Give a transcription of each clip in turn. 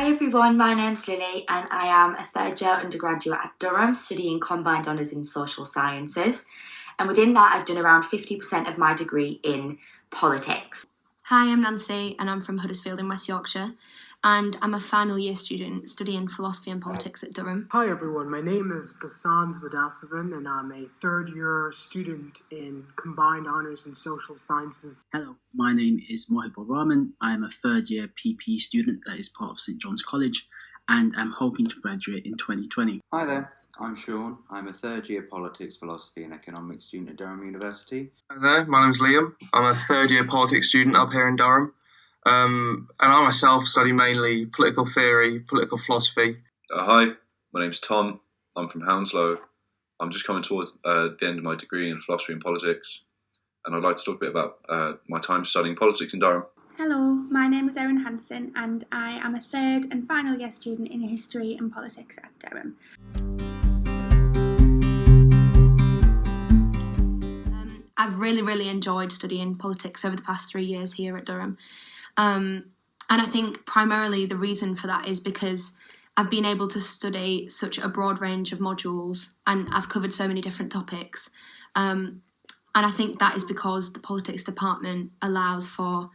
Hi everyone, my name's Lily and I am a third year undergraduate at Durham studying combined honours in social sciences, and within that I've done around 50% of my degree in politics. Hi, I'm Nancy and I'm from Huddersfield in West Yorkshire, and I'm a final year student studying philosophy and politics at Durham. Hi everyone, my name is Basan Zadasavan and I'm a third year student in combined honours in social sciences. Hello, my name is Mohibur Rahman. I am a third year PP student that is part of St John's College and I'm hoping to graduate in 2020. Hi there, I'm Sean. I'm a third year politics, philosophy and economics student at Durham University. Hi there, my name's Liam. I'm a third year politics student up here in Durham. And I myself study mainly political theory, political philosophy. Hi, my name's Tom. I'm from Hounslow. I'm just coming towards the end of my degree in philosophy and politics, and I'd like to talk a bit about my time studying politics in Durham. Hello, my name is Erin Hanson and I am a third and final year student in history and politics at Durham. I've really enjoyed studying politics over the past 3 years here at Durham. And I think primarily the reason for that is because I've been able to study such a broad range of modules and I've covered so many different topics. And I think that is because the politics department allows for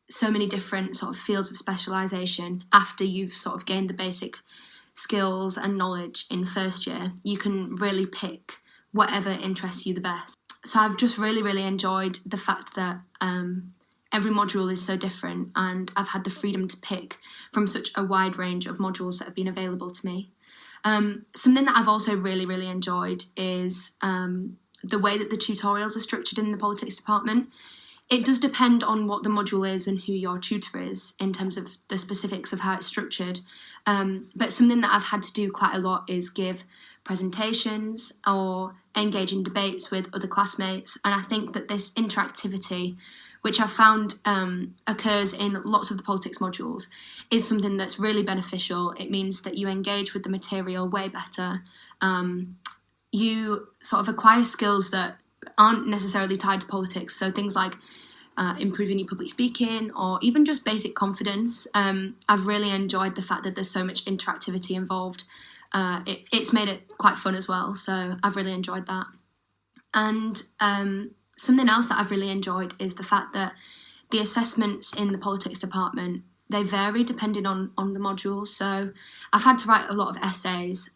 so many different sort of fields of specialisation. After you've sort of gained the basic skills and knowledge in first year, you can really pick whatever interests you the best. So I've just really enjoyed the fact that every module is so different and I've had the freedom to pick from such a wide range of modules that have been available to me. Something that I've also really enjoyed is the way that the tutorials are structured in the politics department. It does depend on what the module is and who your tutor is in terms of the specifics of how it's structured. But something that I've had to do quite a lot is give presentations or engage in debates with other classmates. And I think that this interactivity, which I've found occurs in lots of the politics modules, is something that's really beneficial. It means that you engage with the material way better. You sort of acquire skills that aren't necessarily tied to politics. So things like improving your public speaking or even just basic confidence. I've really enjoyed the fact that there's so much interactivity involved. It's made it quite fun as well. So I've really enjoyed that. And something else that I've really enjoyed is the fact that the assessments in the politics department, they vary depending on the modules. So I've had to write a lot of essays,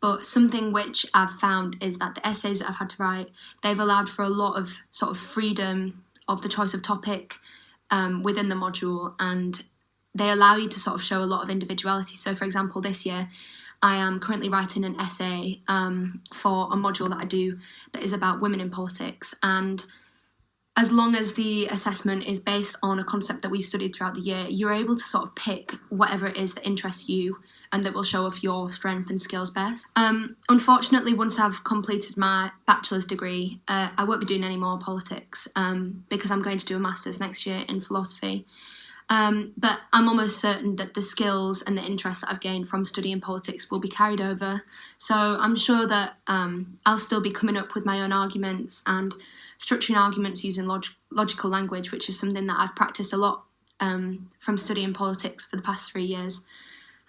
but something which I've found is that the essays that I've had to write, they've allowed for a lot of sort of freedom of the choice of topic within the module, and they allow you to sort of show a lot of individuality. So for example, this year, I am currently writing an essay for a module that I do that is about women in politics. And as long as the assessment is based on a concept that we've studied throughout the year, you're able to sort of pick whatever it is that interests you and that will show off your strength and skills best. Unfortunately, once I've completed my bachelor's degree, I won't be doing any more politics because I'm going to do a master's next year in philosophy. But I'm almost certain that the skills and the interests that I've gained from studying politics will be carried over. So I'm sure that I'll still be coming up with my own arguments and structuring arguments using logical language, which is something that I've practiced a lot from studying politics for the past 3 years.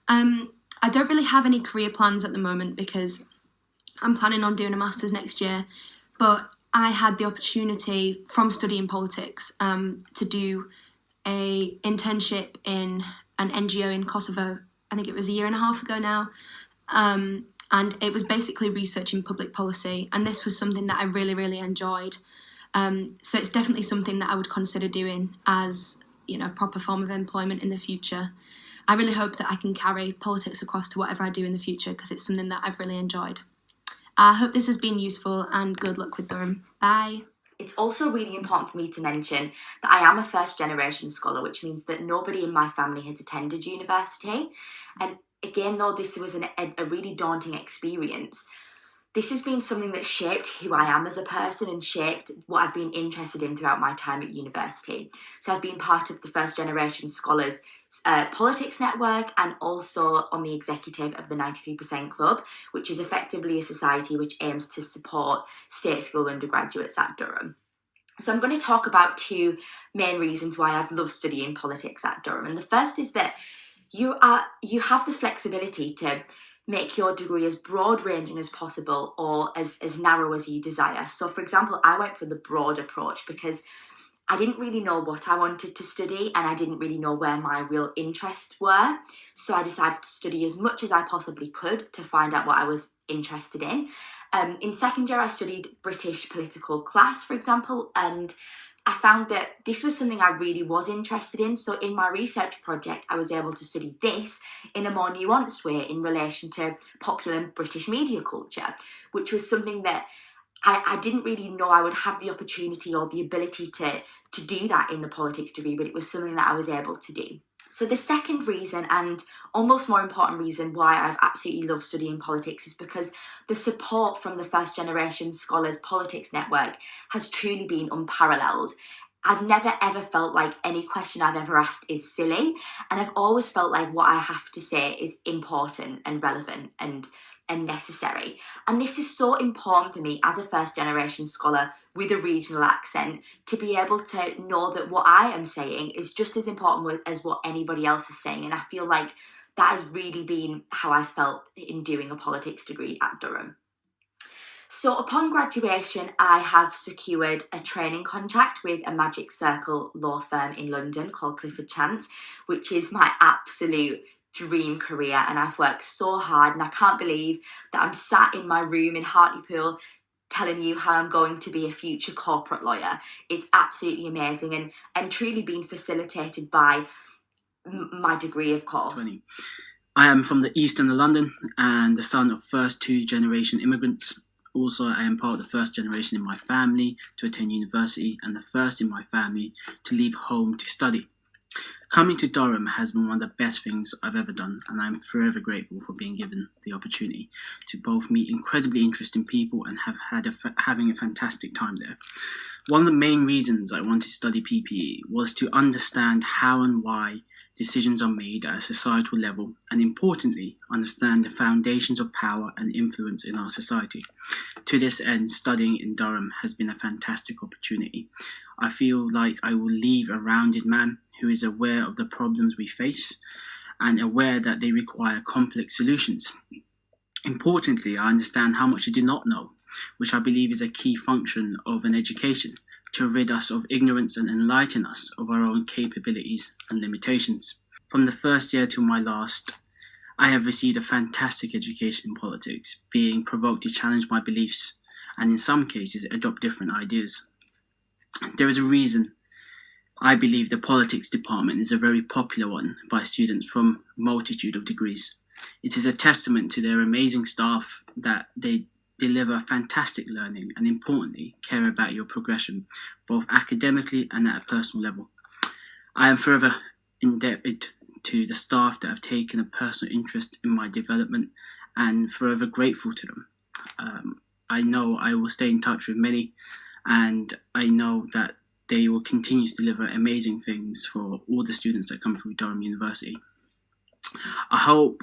I don't really have any career plans at the moment because I'm planning on doing a master's next year, but I had the opportunity from studying politics to do a internship in an NGO in Kosovo. I think it was 1.5 years ago now. And it was basically researching public policy. And this was something that I really enjoyed. So it's definitely something that I would consider doing as, a proper form of employment in the future. I really hope that I can carry politics across to whatever I do in the future because it's something that I've really enjoyed. I hope this has been useful and good luck with Durham. Bye. It's also really important for me to mention that I am a first generation scholar, which means that nobody in my family has attended university. And again, though this was a really daunting experience, this has been something that shaped who I am as a person and shaped what I've been interested in throughout my time at university. So I've been part of the First Generation Scholars Politics Network and also on the executive of the 93% Club, which is effectively a society which aims to support state school undergraduates at Durham. So I'm going to talk about two main reasons why I've loved studying politics at Durham. And the first is that you have the flexibility to make your degree as broad ranging as possible or as narrow as you desire. So for example, I went for the broad approach because I didn't really know what I wanted to study and I didn't really know where my real interests were. So I decided to study as much as I possibly could to find out what I was interested in. In second year, I studied British political class, for example, and I found that this was something I really was interested in. So in my research project, I was able to study this in a more nuanced way in relation to popular British media culture, which was something that I didn't really know I would have the opportunity or the ability to do that in the politics degree, but it was something that I was able to do. So the second reason, and almost more important reason why I've absolutely loved studying politics, is because the support from the First Generation Scholars Politics Network has truly been unparalleled. I've never ever felt like any question I've ever asked is silly, and I've always felt like what I have to say is important and relevant and necessary. And this is so important for me as a first generation scholar with a regional accent to be able to know that what I am saying is just as important as what anybody else is saying. And I feel like that has really been how I felt in doing a politics degree at Durham. So upon graduation, I have secured a training contract with a Magic Circle law firm in London called Clifford Chance, which is my absolute dream career, and I've worked so hard, and I can't believe that I'm sat in my room in Hartlepool telling you how I'm going to be a future corporate lawyer. It's absolutely amazing and truly been facilitated by my degree, of course. 20. I am from the east end of London and the son of first 2-generation immigrants. Also, I am part of the first generation in my family to attend university and the first in my family to leave home to study. Coming to Durham has been one of the best things I've ever done, and I'm forever grateful for being given the opportunity to both meet incredibly interesting people and having a fantastic time there. One of the main reasons I wanted to study PPE was to understand how and why decisions are made at a societal level, and importantly, understand the foundations of power and influence in our society. To this end, studying in Durham has been a fantastic opportunity. I feel like I will leave a rounded man who is aware of the problems we face and aware that they require complex solutions. Importantly, I understand how much I do not know, which I believe is a key function of an education, to rid us of ignorance and enlighten us of our own capabilities and limitations. From the first year to my last, I have received a fantastic education in politics, being provoked to challenge my beliefs and in some cases adopt different ideas. There is a reason I believe the politics department is a very popular one by students from a multitude of degrees. It is a testament to their amazing staff that they deliver fantastic learning and importantly care about your progression both academically and at a personal level. I am forever indebted to the staff that have taken a personal interest in my development and forever grateful to them. I know I will stay in touch with many, and I know that they will continue to deliver amazing things for all the students that come through Durham University. I hope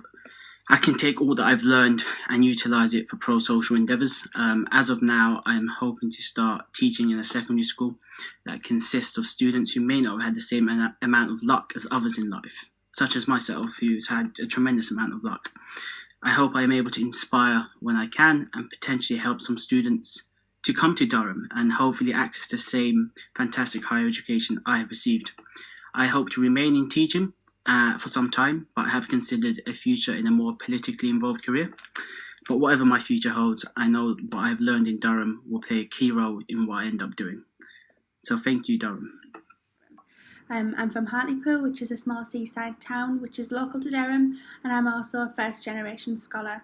I can take all that I've learned and utilise it for pro-social endeavours. As of now, I am hoping to start teaching in a secondary school that consists of students who may not have had the same amount of luck as others in life, such as myself, who's had a tremendous amount of luck. I hope I am able to inspire when I can and potentially help some students to come to Durham and hopefully access the same fantastic higher education I have received. I hope to remain in teaching for some time, but have considered a future in a more politically involved career. But whatever my future holds, I know what I have learned in Durham will play a key role in what I end up doing. So thank you, Durham. I'm from Hartlepool, which is a small seaside town which is local to Durham, and I'm also a first generation scholar.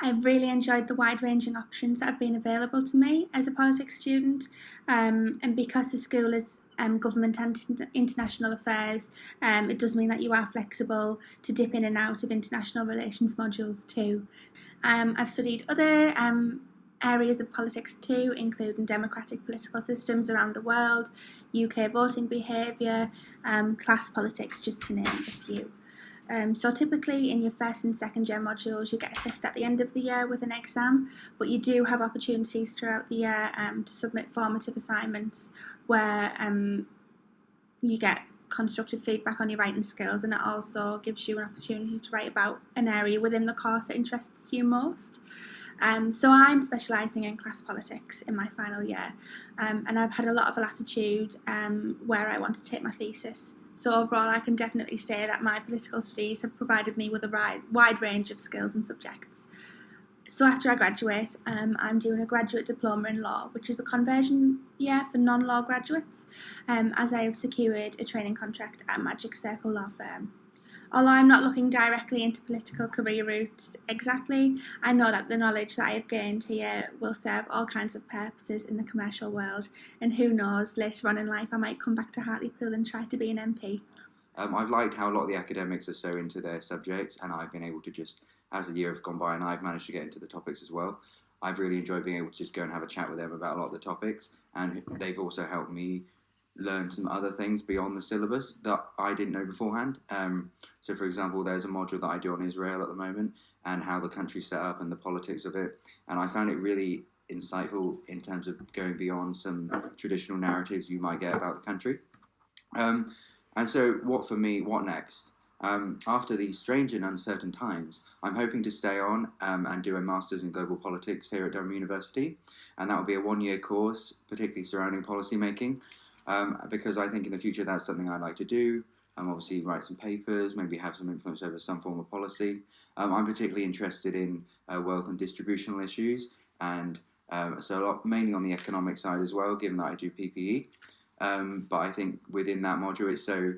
I've really enjoyed the wide-ranging options that have been available to me as a politics student, and because the school is government and international affairs, it does mean that you are flexible to dip in and out of international relations modules too. I've studied other areas of politics too, including democratic political systems around the world, UK voting behaviour, class politics, just to name a few. So typically in your first and second year modules you get assessed at the end of the year with an exam, but you do have opportunities throughout the year to submit formative assignments where you get constructive feedback on your writing skills, and it also gives you an opportunity to write about an area within the course that interests you most. So I'm specialising in class politics in my final year, and I've had a lot of latitude where I want to take my thesis. So overall, I can definitely say that my political studies have provided me with a wide range of skills and subjects. So after I graduate, I'm doing a graduate diploma in law, which is a conversion year for non-law graduates, as I have secured a training contract at Magic Circle Law Firm. Although I'm not looking directly into political career routes exactly, I know that the knowledge that I have gained here will serve all kinds of purposes in the commercial world, and who knows, later on in life I might come back to Hartlepool and try to be an MP. I've liked how a lot of the academics are so into their subjects, and I've been able to just, as the year has gone by and I've managed to get into the topics as well, I've really enjoyed being able to just go and have a chat with them about a lot of the topics, and they've also helped me learn some other things beyond the syllabus that I didn't know beforehand. So for example, there's a module that I do on Israel at the moment and how the country's set up and the politics of it, and I found it really insightful in terms of going beyond some traditional narratives you might get about the country. And so what next? After these strange and uncertain times, I'm hoping to stay on and do a Masters in Global Politics here at Durham University, and that will be a one-year course, particularly surrounding policy making, because I think in the future that's something I'd like to do. Obviously write some papers, maybe have some influence over some form of policy. I'm particularly interested in wealth and distributional issues, and so mainly on the economic side as well, given that I do PPE. But I think within that module it's so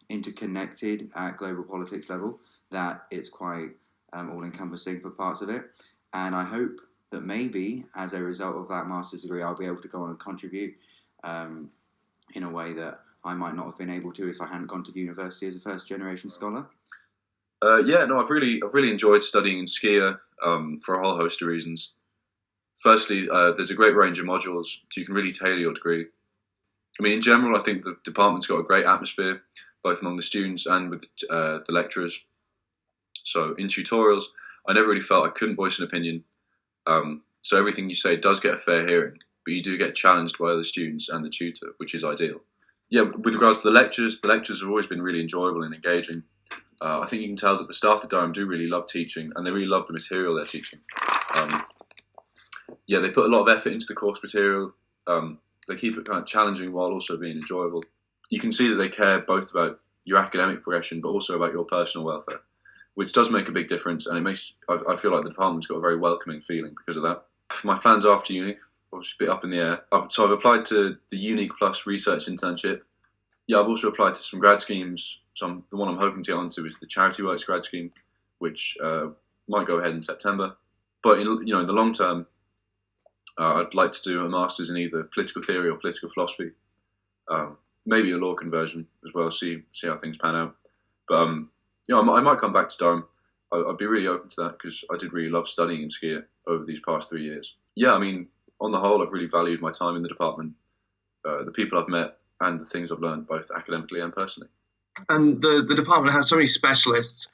interconnected at global politics level that it's quite all-encompassing for parts of it. And I hope that maybe as a result of that master's degree I'll be able to go on and contribute in a way that I might not have been able to if I hadn't gone to university as a first-generation scholar. I've really enjoyed studying in Skia for a whole host of reasons. Firstly, there's a great range of modules, so you can really tailor your degree. I mean, in general, I think the department's got a great atmosphere, both among the students and with the lecturers. So in tutorials, I never really felt I couldn't voice an opinion. So everything you say does get a fair hearing, but you do get challenged by other students and the tutor, which is ideal. Yeah, with regards to the lectures have always been really enjoyable and engaging. I think you can tell that the staff at Durham do really love teaching, and they really love the material they're teaching. They put a lot of effort into the course material. They keep it kind of challenging while also being enjoyable. You can see that they care both about your academic progression, but also about your personal welfare, which does make a big difference, and I feel like the department's got a very welcoming feeling because of that. My plans after uni, obviously a bit up in the air. So I've applied to the Unique Plus research internship. Yeah, I've also applied to some grad schemes. So the one I'm hoping to get onto is the Charity Works grad scheme, which might go ahead in September. But in the long term, I'd like to do a master's in either political theory or political philosophy. Maybe a law conversion as well. See how things pan out. But I might come back to Durham. I'd be really open to that because I did really love studying in Skia over these past 3 years. Yeah, I mean, on the whole, I've really valued my time in the department, the people I've met, and the things I've learned, both academically and personally. And the department has so many specialists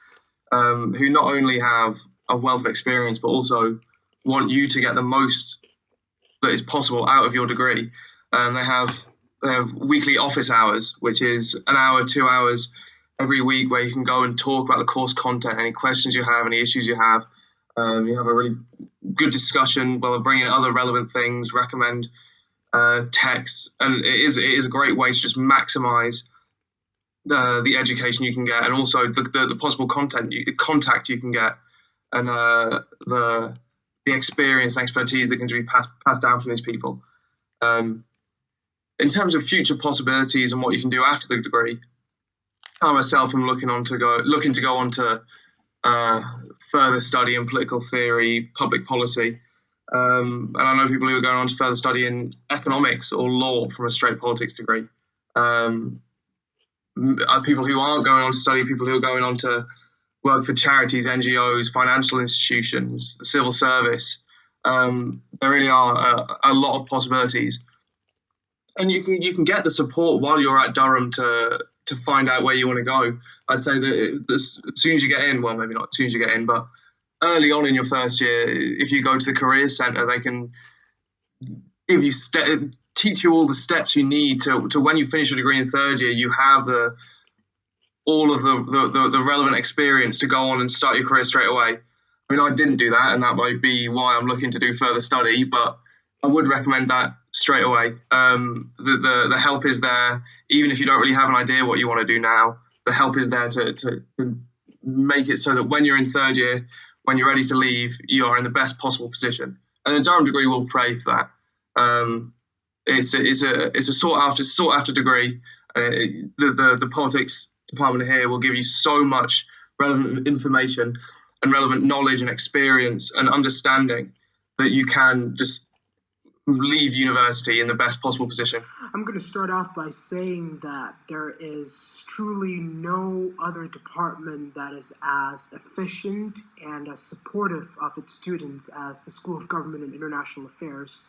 who not only have a wealth of experience, but also want you to get the most that is possible out of your degree. They have weekly office hours, which is an hour, 2 hours every week, where you can go and talk about the course content, any questions you have, any issues you have. You have a really good discussion while bring in other relevant things, recommend texts, and it is a great way to just maximize the education you can get, and also the possible contact you can get, and the experience and expertise that can be passed down from these people. In terms of future possibilities and what you can do after the degree, I myself am looking to go on to further study in political theory, public policy. And I know people who are going on to further study in economics or law from a straight politics degree. People who aren't going on to study, people who are going on to work for charities, NGOs, financial institutions, the civil service. There really are a lot of possibilities. And you can get the support while you're at Durham to find out where you want to go. I'd say that as soon as you get in, well, maybe not as soon as you get in, but early on in your first year, if you go to the Careers Centre, they can give you teach you all the steps you need to when you finish your degree in third year, you have all of the relevant experience to go on and start your career straight away. I mean, I didn't do that, and that might be why I'm looking to do further study, but I would recommend that straight away. The help is there, even if you don't really have an idea what you want to do now. The help is there to make it so that when you're in third year, when you're ready to leave, you are in the best possible position. And the Durham degree will pray for that. It's a sought after degree. The politics department here will give you so much relevant information and relevant knowledge and experience and understanding that you can just leave university in the best possible position. I'm going to start off by saying that there is truly no other department that is as efficient and as supportive of its students as the School of Government and International Affairs.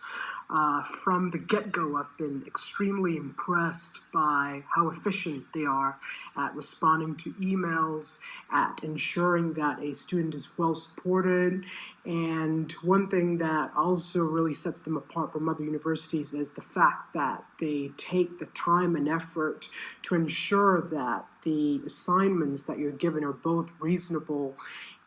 From the get-go, I've been extremely impressed by how efficient they are at responding to emails, at ensuring that a student is well supported. And one thing that also really sets them apart from other universities is the fact that they take the time and effort to ensure that the assignments that you're given are both reasonable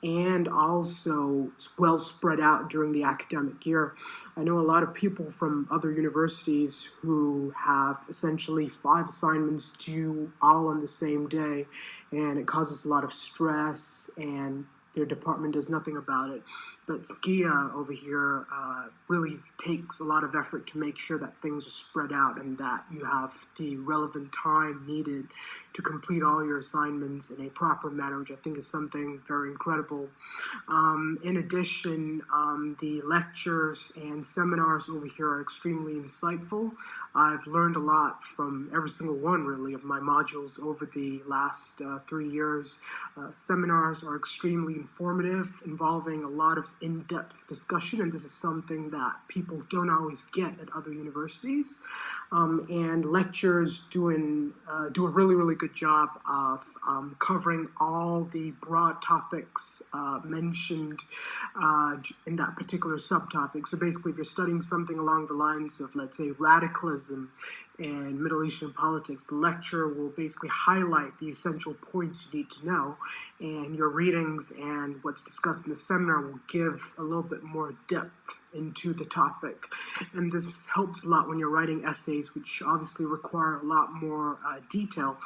and also well spread out during the academic year. I know a lot of people from other universities who have essentially 5 assignments due all on the same day, and it causes a lot of stress, and their department does nothing about it. But SCIA over here really takes a lot of effort to make sure that things are spread out and that you have the relevant time needed to complete all your assignments in a proper manner, which I think is something very incredible. In addition, the lectures and seminars over here are extremely insightful. I've learned a lot from every single one, really, of my modules over the last 3 years. Seminars are extremely informative, involving a lot of in-depth discussion, and this is something that people don't always get at other universities. And lectures do a really, really good job of covering all the broad topics mentioned in that particular subtopic. So basically, if you're studying something along the lines of, let's say, radicalism and Middle Eastern politics, the lecture will basically highlight the essential points you need to know, and your readings and what's discussed in the seminar will give a little bit more depth into the topic. And this helps a lot when you're writing essays, which obviously require a lot more detail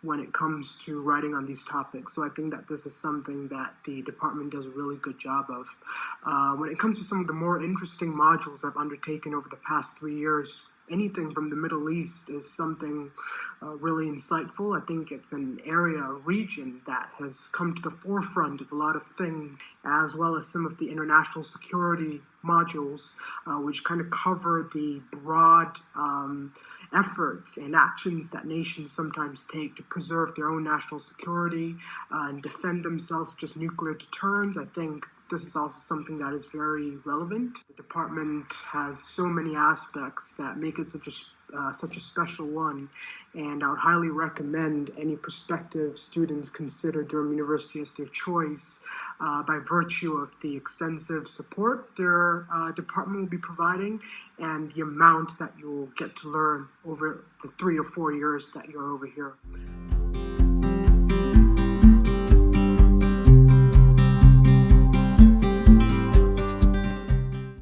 when it comes to writing on these topics. So I think that this is something that the department does a really good job of. When it comes to some of the more interesting modules I've undertaken over the past 3 years, anything from the Middle East is something really insightful. I think it's an area, a region that has come to the forefront of a lot of things, as well as some of the international security modules, which kind of cover the broad efforts and actions that nations sometimes take to preserve their own national security and defend themselves, just nuclear deterrence. I think this is also something that is very relevant. The department has so many aspects that make it such a special one, and I would highly recommend any prospective students consider Durham University as their choice by virtue of the extensive support their department will be providing and the amount that you will get to learn over the 3 or 4 years that you're over here.